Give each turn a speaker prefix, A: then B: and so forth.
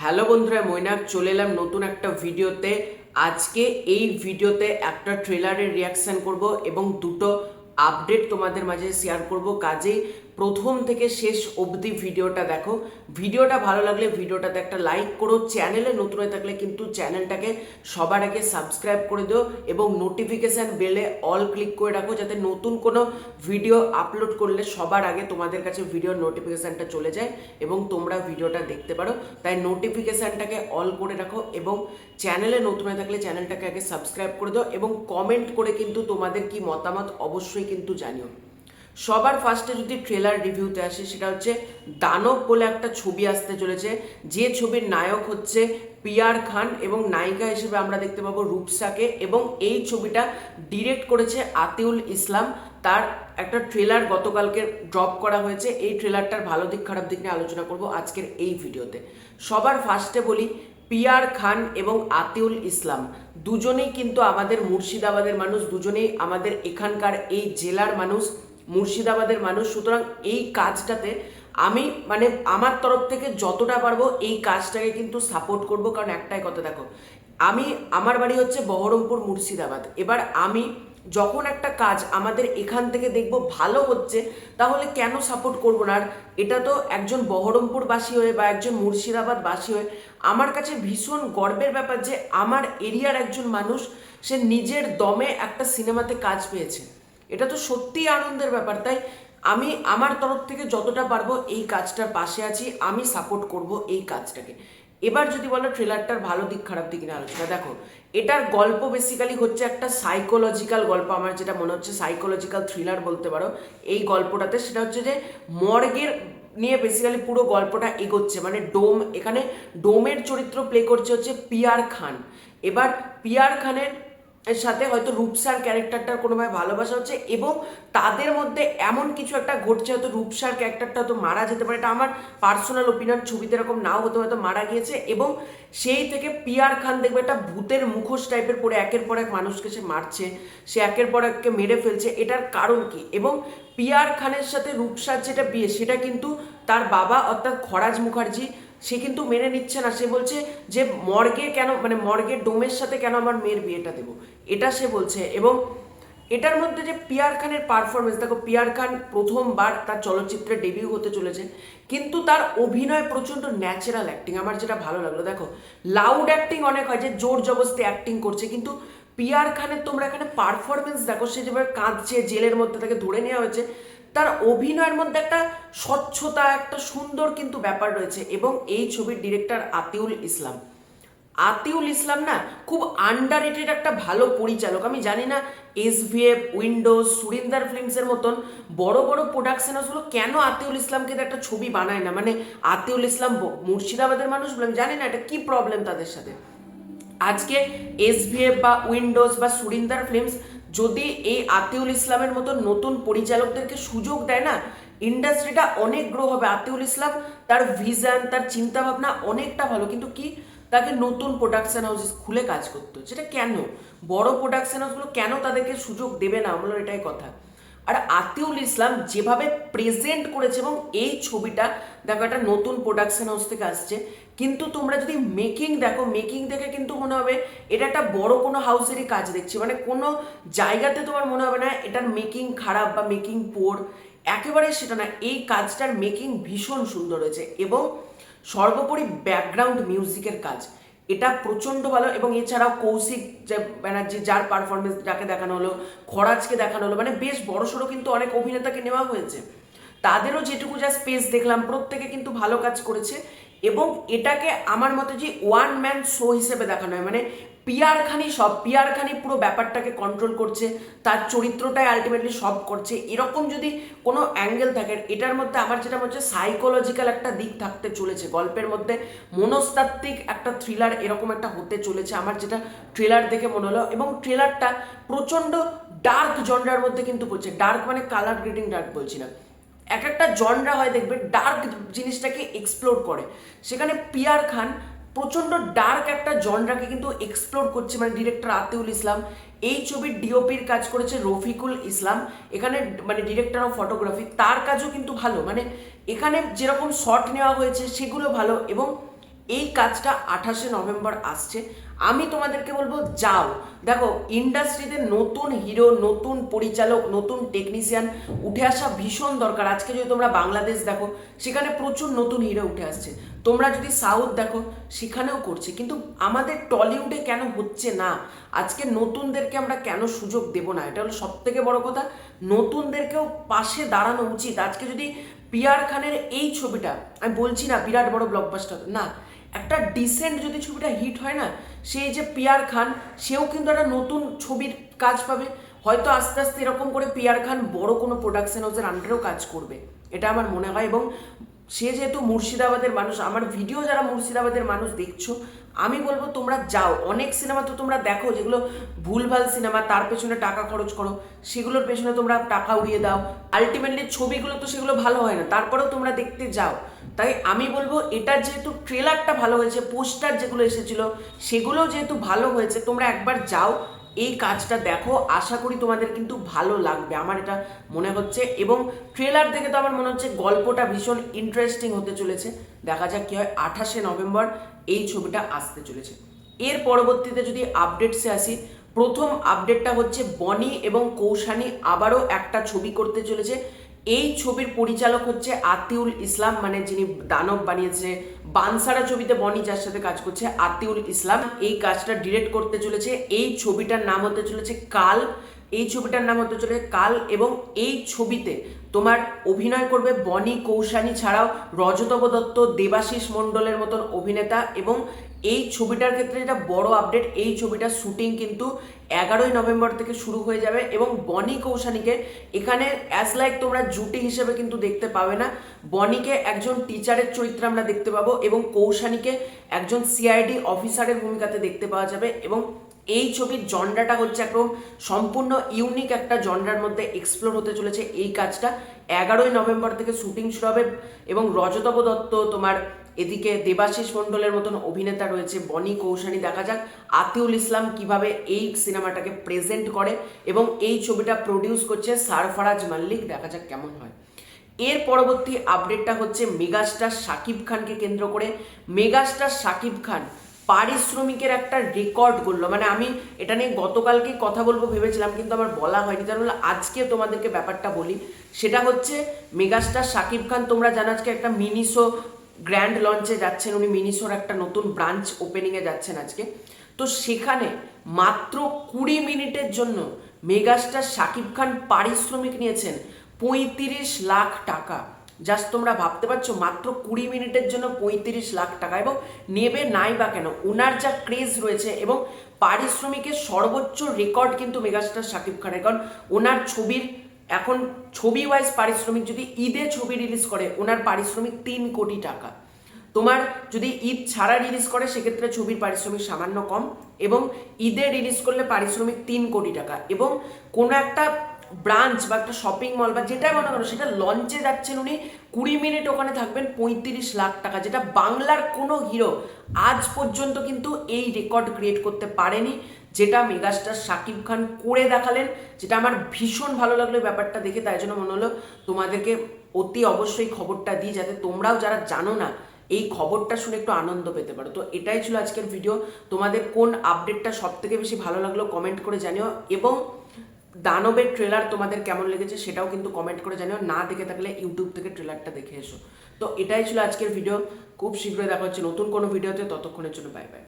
A: Hello বন্ধুরা, মৈনাক চলে এলাম নতুন একটা ভিডিওতে। আজকে এই ভিডিওতে একটা ট্রেলারের রিয়াকশন করব এবং দুটো আপডেট তোমাদের মাঝে শেয়ার করব। কাজেই প্রথম থেকে শেষ অবধি ভিডিওটা দেখো। ভিডিওটা ভালো লাগলে ভিডিওটাতে একটা লাইক করো। চ্যানেলে নতুন হয়ে থাকলে কিন্তু চ্যানেলটাকে সবার আগে সাবস্ক্রাইব করে দিও এবং নোটিফিকেশান বেলে অল ক্লিক করে রাখো, যাতে নতুন কোনো ভিডিও আপলোড করলে সবার আগে তোমাদের কাছে ভিডিওর নোটিফিকেশানটা চলে যায় এবং তোমরা ভিডিওটা দেখতে পারো। তাই নোটিফিকেশানটাকে অল করে রাখো এবং চ্যানেলে নতুন হয়ে থাকলে চ্যানেলটাকে আগে সাবস্ক্রাইব করে দাও এবং কমেন্ট করে কিন্তু তোমাদের কি মতামত অবশ্যই কিন্তু জানিও। সবার ফার্স্টে যদি ট্রেলার রিভিউতে আসে, সেটা হচ্ছে দানব বলে একটা ছবি আসতে চলেছে, যে ছবির নায়ক হচ্ছে পিয়ার খান এবং নায়িকা হিসেবে আমরা দেখতে পাবো রূপসাকে, এবং এই ছবিটা ডিরেক্ট করেছে আতিউল ইসলাম। তার একটা ট্রেলার গতকালকে ড্রপ করা হয়েছে। এই ট্রেলারটার ভালো দিক খারাপ দিক নিয়ে আলোচনা করব আজকের এই ভিডিওতে। সবার ফার্স্টে বলি, পিয়ার খান এবং আতিউল ইসলাম দুজনেই কিন্তু আমাদের মুর্শিদাবাদের মানুষ, দুজনেই আমাদের এখানকার এই জেলার মানুষ, মুর্শিদাবাদের মানুষ। সুতরাং এই কাজটাতে আমি আমার তরফ থেকে যতটা পারবো এই কাজটাকে কিন্তু সাপোর্ট করব। কারণ একটাই কথা, দেখো, আমার বাড়ি হচ্ছে বহরমপুর, মুর্শিদাবাদ। এবার আমি যখন একটা কাজ আমাদের এখান থেকে দেখব ভালো হচ্ছে, তাহলে কেন সাপোর্ট করবো না? আর এটা তো একজন বহরমপুরবাসী হয়ে বা একজন মুর্শিদাবাদবাসী হয়ে আমার কাছে ভীষণ গর্বের ব্যাপার যে আমার এরিয়ার একজন মানুষ সে নিজের দমে একটা সিনেমাতে কাজ পেয়েছে। এটা তো সত্যিই আনন্দের ব্যাপার। তাই আমি আমার তরফ থেকে যতটা পারবো এই কাজটার পাশে আছি, আমি সাপোর্ট করব এই কাজটাকে। এবার যদি বলো ট্রেলারটার ভালো দিক খারাপ দিক নিয়ে আলোচনা, দেখো, এটার গল্প বেসিক্যালি হচ্ছে একটা সাইকোলজিক্যাল গল্প। আমার যেটা মনে হচ্ছে সাইকোলজিক্যাল থ্রিলার বলতে পারো এই গল্পটাতে। সেটা হচ্ছে যে মর্গের নিয়ে বেসিক্যালি পুরো গল্পটা এগোচ্ছে। এখানে ডোমের চরিত্র প্লে করছে হচ্ছে পিয়ার খান। এবার পিয়ার খানের এর সাথে হয়তো রূপসার ক্যারেক্টারটার কোনোভাবে ভালোবাসা হচ্ছে এবং তাদের মধ্যে এমন কিছু একটা ঘটছে, হয়তো রূপসার ক্যারেক্টারটা হয়তো মারা যেতে পারে। এটা আমার পার্সোনাল ওপিনিয়ন, ছবিতে এরকম নাও হতে হয়তো মারা গিয়েছে এবং সেই থেকে পিয়ার খান দেখবে একটা ভূতের মুখোশ টাইপের পরে একের পর এক মানুষকে সে মারছে, সে একের পর এককে মেরে ফেলছে। এটার কারণ কি? এবং পিয়ার খানের সাথে রূপসার যেটা বিয়ে, সেটা কিন্তু তার বাবা অর্থাৎ খরাজ মুখার্জি সে কিন্তু মেনে নিচ্ছে না। সে বলছে যে মর্গে কেন, মর্গের ডোমের সাথে কেন আমার মেয়ের বিয়েটা দেবো, এটা সে বলছে। এবং এটার মধ্যে যে পিয়ার খানের পারফরমেন্স, দেখো, পিয়ার খান প্রথমবার তার চলচ্চিত্রে ডেবিউ হতে চলেছে, কিন্তু তার অভিনয় প্রচণ্ড ন্যাচারাল অ্যাক্টিং। আমার যেটা ভালো লাগলো, দেখো, লাউড অ্যাক্টিং অনেক হয় যে জোর জবরদস্তি অ্যাক্টিং করছে, কিন্তু পিয়ার খানের তোমরা এখানে পারফরমেন্স দেখো, সে যেভাবে কাঁদছে, জেলের মধ্যে তাকে ধরে নেওয়া হয়েছে, তার অভিনয়ের মধ্যে একটা স্বচ্ছতা, একটা সুন্দর কিন্তু ব্যাপার রয়েছে। এবং এই ছবির ডিরেক্টর আতিউল ইসলাম না খুব আন্ডাররেটেড একটা ভালো পরিচালক। আমি জানি না এসভিএফ, উইন্ডোজ, সুরিন্দার ফিল্মসের মতন বড় বড় প্রোডাকশন হাউসগুলো কেন আতিউল ইসলামকে একটা ছবি বানায় না। আতিউল ইসলাম মুর্শিদাবাদের মানুষ বলে, আমি জানি না এটা কি প্রবলেম তাদের সাথে। আজকে এসভিএফ বা উইন্ডোজ বা সুরিন্দার ফিল্মস যদি এই আতিউল ইসলামের মতো নতুন পরিচালকদেরকে সুযোগ দেয় না, ইন্ডাস্ট্রিটা অনেক গ্রো হবে। আতিউল ইসলাম, তার ভিশন, তার চিন্তাভাবনা অনেকটা ভালো, কিন্তু কি, তাকে নতুন প্রোডাকশন হাউস খুলে কাজ করতে হচ্ছে। এটা কেন? বড় প্রোডাকশন হাউসগুলো কেন তাদেরকে সুযোগ দেবে না? আমার এটাই কথা। আর আতিউল ইসলাম যেভাবে প্রেজেন্ট করেছে, এবং এই ছবিটা দেখো একটা নতুন প্রোডাকশন হাউস থেকে আসছে, কিন্তু তোমরা যদি মেকিং দেখো, মেকিং দেখে কিন্তু মনে হবে এটা একটা বড় কোনো হাউসেরই কাজ দেখছি। কোনো জায়গাতে তোমার মনে হবে না এটার মেকিং খারাপ বা মেকিং পোর, একেবারে সেটা না। এই কাজটার মেকিং ভীষণ সুন্দর হয়েছে এবং সর্বোপরি ব্যাকগ্রাউন্ড মিউজিকের কাজ এটা প্রচণ্ড ভালো। এবং এছাড়াও কৌশিক ব্যানার্জি, যার পারফরমেন্স যাকে দেখানো হলো, খরাজকে দেখানো হলো, বেশ বড়সড় কিন্তু অনেক অভিনেতাকে নেওয়া হয়েছে, তাদেরও যেটুকু যা স্পেস দেখলাম, প্রত্যেকে কিন্তু ভালো কাজ করেছে। এবং এটাকে আমার মতে যে ওয়ান ম্যান শো হিসেবে দেখানো হয়, পিয়ার খানি পুরো ব্যাপারটাকে কন্ট্রোল করছে, তার চরিত্রটাই আলটিমেটলি সব করছে, এরকম যদি কোনো অ্যাঙ্গেল থাকে। এটার মধ্যে আমার যেটা মনে হচ্ছে সাইকোলজিক্যাল একটা দিক থাকতে চলেছে গল্পের মধ্যে, মনস্তাত্ত্বিক একটা থ্রিলার এরকম একটা হতে চলেছে, আমার যেটা ট্রেলার দেখে মনে হলো। এবং ট্রেলারটা প্রচণ্ড ডার্ক জনরার মধ্যে কিন্তু পড়ছে। ডার্ক মানে কালার গ্রেডিং ডার্ক বলছি না, এক একটা জনরা হয় দেখবে ডার্ক জিনিসটাকে এক্সপ্লোর করে, সেখানে পিয়ার খান প্রচণ্ড ডার্ক একটা জনরাকে কিন্তু এক্সপ্লোর করছে। ডিরেক্টর আতিউল ইসলাম, এই ছবির ডিওপির কাজ করেছে রফিকুল ইসলাম, এখানে ডিরেক্টর অফ ফটোগ্রাফি, তার কাজও কিন্তু ভালো। এখানে যেরকম শট নেওয়া হয়েছে সেগুলো ভালো। এবং এই কাজটা 28 নভেম্বর আসছে। আমি তোমাদেরকে বলবো যাও, দেখো ইন্ডাস্ট্রিতে নতুন হিরো, নতুন পরিচালক, নতুন টেকনিশিয়ান উঠে আসা ভীষণ দরকার। আজকে যদি তোমরা বাংলাদেশ দেখো, সেখানে প্রচুর নতুন হিরো উঠে আসছে। তোমরা যদি সাউথ দেখো, সেখানেও করছে, কিন্তু আমাদের টলিউডে কেন হচ্ছে না? আজকে নতুনদেরকে আমরা কেন সুযোগ দেব না? এটা হলো সব থেকে বড় কথা। নতুনদেরকেও পাশে দাঁড়ানো উচিত। আজকে যদি পিয়ার খানের এই ছবিটা, আমি বলছি না বিরাট বড় ব্লকবাস্টার না, একটা ডিসেন্ট যদি ছবিটা হিট হয় না, সেই যে পিয়ার খান, সেও কিন্তু একটা নতুন ছবির কাজ পাবে। হয়তো আস্তে আস্তে এরকম করে পিয়ার খান বড় কোনো প্রোডাকশন হাউসের আন্ডারেও কাজ করবে, এটা আমার মনে হয়। এবং সে যেহেতু মুর্শিদাবাদের মানুষ, আমার ভিডিও যারা মুর্শিদাবাদের মানুষ দেখছো, আমি বলবো তোমরা যাও। অনেক সিনেমা তো তোমরা দেখো যেগুলো ভুলভাল সিনেমা, তার পেছনে টাকা খরচ করো, সেগুলোর পেছনে তোমরা টাকা উড়িয়ে দাও, আলটিমেটলি ছবিগুলো তো সেগুলো ভালো হয় না, তারপরেও তোমরা দেখতে যাও। তাই আমি বলবো এটা যেহেতু ট্রেলারটা ভালো হয়েছে, পোস্টার যেগুলো এসেছিল সেগুলোও যেহেতু ভালো হয়েছে, তোমরা একবার যাও, এই কাজটা দেখো। আশা করি তোমাদের কিন্তু ভালো লাগবে, আমার এটা মনে হচ্ছে। এবং ট্রেলার দেখে তো আমার মনে হচ্ছে গল্পটা ভীষণ ইন্টারেস্টিং হতে চলেছে। দেখা যাক কি হয়। 28 নভেম্বর এই ছবিটা আসতে চলেছে। এর পরবর্তীতে যদি আপডেটসে আসি, প্রথম আপডেটটা হচ্ছে বনি এবং কৌশানী আবারও একটা ছবি করতে চলেছে। এই ছবির পরিচালক হচ্ছে আতিউল ইসলাম, মানে যিনি দানব বানিয়েছে বানসারা ছবিতে বনি যার সাথে কাজ করছে, আতিউল ইসলাম এই কাজটা ডিরেক্ট করতে চলেছে। এই ছবিটার নাম হতে চলেছে কাল। এই ছবিটার নাম হতে চলেছে কাল। এবং এই ছবিতে তোমার অভিনয় করবে বনি কৌশানী ছাড়াও রজতব দত্ত, দেবাশিস মণ্ডলের মতন অভিনেতা। এবং এই ছবিটার ক্ষেত্রে যেটা বড় আপডেট, এই ছবিটার শুটিং কিন্তু 11 নভেম্বর থেকে শুরু হয়ে যাবে। এবং বনি কৌশানীকে এখানে অ্যাজ লাইক তোমরা জুটি হিসেবে কিন্তু দেখতে পাবে না। বনিকে একজন টিচারের চরিত্রে আমরা দেখতে পাবো এবং কৌশানীকে একজন সিআইডি অফিসারের ভূমিকাতে দেখতে পাওয়া যাবে। এবং এই ছবির জনরাটা হচ্ছে একদম সম্পূর্ণ ইউনিক একটা জনরার মধ্যে এক্সপ্লোর হতে চলেছে এই কাজটা। 11 নভেম্বর থেকে শুটিং শুরু হবে। এবং রজতব দত্ত, তোমার এদিকে দেবাশিস মণ্ডলের মতন অভিনেতা রয়েছে, বনি কৌশানী। দেখা যাক আতিউল ইসলাম কিভাবে এই সিনেমাটাকে প্রেজেন্ট করে। এবং এই ছবিটা প্রডিউস করছে সারফারাজ মাল্লিক। দেখা যাক কেমন হয়। এর পরবর্তী আপডেটটা হচ্ছে মেগাস্টার শাকিব খানকে কেন্দ্র করে। মেগাস্টার শাকিব খান পারিশ্রমিকের একটা রেকর্ড করলো, মানে আমি এটা নিয়ে গতকালকে কথা বলবো ভেবেছিলাম, কিন্তু আমার বলা হয়নি। তার মানে আজকে তোমাদেরকে ব্যাপারটা বলি। সেটা হচ্ছে মেগাস্টার শাকিব খান, তোমরা জানো আজকে একটা মিনিসো গ্র্যান্ড লঞ্চে যাচ্ছেন উনি। মিনিসোর একটা নতুন ব্রাঞ্চ ওপেনিংয়ে যাচ্ছেন আজকে। তো সেখানে মাত্র 20 মিনিটের জন্য মেগাস্টার শাকিব খান পারিশ্রমিক নিয়েছেন 35 লাখ টাকা। জাস্ট তোমরা ভাবতে পারছো, মাত্র 20 মিনিটের জন্য 35 লাখ টাকা। এবং নেবে নাই বা কেন, ওনার যা ক্রেজ রয়েছে। এবং পারিশ্রমিকের সর্বোচ্চ রেকর্ড কিন্তু মেগাস্টার শাকিব খানের, কারণ ওনার ছবির এখন ছবি ওয়াইজ পারিশ্রমিক, যদি ঈদে ছবি রিলিজ করে ওনার পারিশ্রমিক 3 কোটি টাকা। তোমার যদি ঈদ ছাড়া রিলিজ করে সেক্ষেত্রে ছবির পারিশ্রমিক সামান্য কম, এবং ঈদে রিলিজ করলে পারিশ্রমিক 3 কোটি টাকা। এবং কোনো একটা ব্রাঞ্চ বা একটা শপিং মল বা যেটা মনে করো সেটা লঞ্চে যাচ্ছেন উনি, 20 মিনিট ওখানে থাকবেন, 35 লাখ টাকা, যেটা বাংলার কোনো হিরো আজ পর্যন্ত কিন্তু এই রেকর্ড ক্রিয়েট করতে পারেনি, যেটা মেগাস্টার শাকিব খান করে দেখালেন। যেটা আমার ভীষণ ভালো লাগলো ব্যাপারটা দেখে, তাই জন্য মনে হলো তোমাদেরকে অতি অবশ্যই খবরটা দিই, যাতে তোমরাও যারা জানো না এই খবরটা শুনে একটু আনন্দ পেতে পারো। তো এটাই ছিল আজকের ভিডিও। তোমাদের কোন আপডেটটা সব থেকে বেশি ভালো লাগলো কমেন্ট করে জানিও। এবং দানবের ট্রেলার তোমাদের কেমন লেগেছে সেটাও কিন্তু কমেন্ট করে জানিও। না দেখে থাকলে ইউটিউব থেকে ট্রেলারটা দেখে এসো। তো এটাই ছিল আজকের ভিডিও। খুব শীঘ্রই দেখা হচ্ছে নতুন কোনো ভিডিওতে, ততক্ষণের জন্য বাই বাই।